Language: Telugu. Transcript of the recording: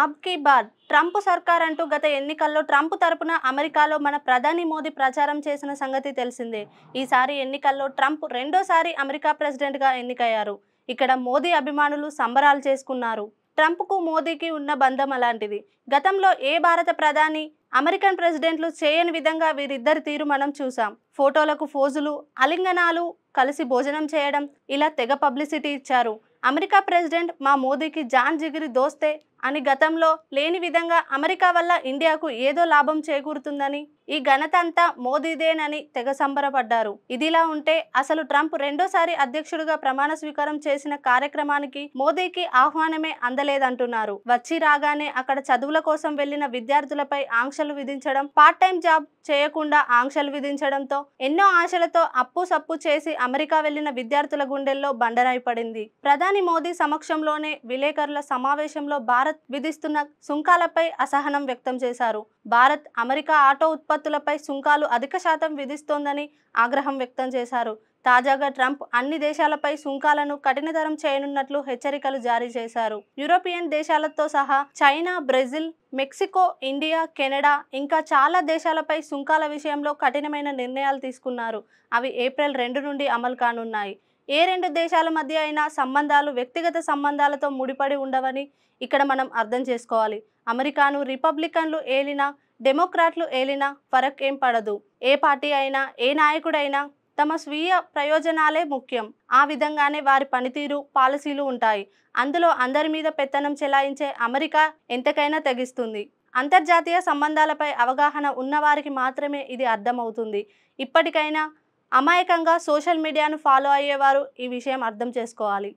అబ్ కీ బార్ ట్రంప్ సర్కార్ అంటూ గత ఎన్నికల్లో ట్రంప్ తరపున అమెరికాలో మన ప్రధాని మోదీ ప్రచారం చేసిన సంగతి తెలిసిందే. ఈసారి ఎన్నికల్లో ట్రంప్ రెండోసారి అమెరికా ప్రెసిడెంట్గా ఎన్నికయ్యారు. ఇక్కడ మోదీ అభిమానులు సంబరాలు చేసుకున్నారు. ట్రంప్కు మోదీకి ఉన్న బంధం అలాంటిది. గతంలో ఏ భారత ప్రధాని అమెరికన్ ప్రెసిడెంట్లు చేయని విధంగా వీరిద్దరి తీరు మనం చూసాం. ఫోటోలకు ఫోజులు, ఆలింగనాలు, కలిసి భోజనం చేయడం, ఇలా తెగ పబ్లిసిటీ ఇచ్చారు. అమెరికా ప్రెసిడెంట్ మా మోదీకి జాన్ జిగిరి దోస్తే అని గతంలో లేని విధంగా అమెరికా వల్ల ఇండియాకు ఏదో లాభం చేకూరుతుందని, ఈ ఘనత అంతా మోదీదేనని తెగ సంబరపడ్డారు. ఇదిలా ఉంటే అసలు ట్రంప్ రెండోసారి అధ్యక్షుడిగా ప్రమాణ స్వీకారం చేసిన కార్యక్రమానికి మోదీకి ఆహ్వానమే అందలేదంటున్నారు. వచ్చి రాగానే అక్కడ చదువుల కోసం వెళ్లిన విద్యార్థులపై ఆంక్షలు విధించడం, పార్ట్ టైం జాబ్ చేయకుండా ఆంక్షలు విధించడంతో ఎన్నో ఆశలతో అప్పు సప్పు చేసి అమెరికా వెళ్లిన విద్యార్థుల గుండెల్లో బండరాయి పడింది. ప్రధాని మోదీ సమక్షంలోనే విలేకరుల సమావేశంలో భారత్ విధిస్తున్న సుంకాలపై అసహనం వ్యక్తం చేశారు. భారత్ అమెరికా ఆటో ఉత్పత్తులపై సుంకాలు అధిక శాతం విధిస్తోందని ఆగ్రహం వ్యక్తం చేశారు. తాజాగా ట్రంప్ అన్ని దేశాలపై సుంకాలను కఠినతరం చేయనున్నట్లు హెచ్చరికలు జారీ చేశారు. యూరోపియన్ దేశాలతో సహా China, Brazil, Mexico, India, Canada ఇంకా చాలా దేశాలపై సుంకాల విషయంలో కఠినమైన నిర్ణయాలు తీసుకున్నారు. అవి ఏప్రిల్ 2 నుండి అమలు కానున్నాయి. ఏ రెండు దేశాల మధ్య అయినా సంబంధాలు వ్యక్తిగత సంబంధాలతో ముడిపడి ఉండవని ఇక్కడ మనం అర్థం చేసుకోవాలి. అమెరికాను రిపబ్లికన్లు ఏలినా, డెమోక్రాట్లు ఏలినా ఫరక్ ఏం పడదు. ఏ పార్టీ అయినా, ఏ నాయకుడైనా తమ స్వీయ ప్రయోజనాలే ముఖ్యం. ఆ విధంగానే వారి పనితీరు, పాలసీలు ఉంటాయి. అందులో అందరి మీద పెత్తనం చెలాయించే అమెరికా ఎంతకైనా తెగిస్తుంది. అంతర్జాతీయ సంబంధాలపై అవగాహన ఉన్నవారికి మాత్రమే ఇది అర్థమవుతుంది. ఇప్పటికైనా అమాయకంగా సోషల్ మీడియాను ఫాలో అయ్యేవారు ఈ విషయం అర్థం చేసుకోవాలి.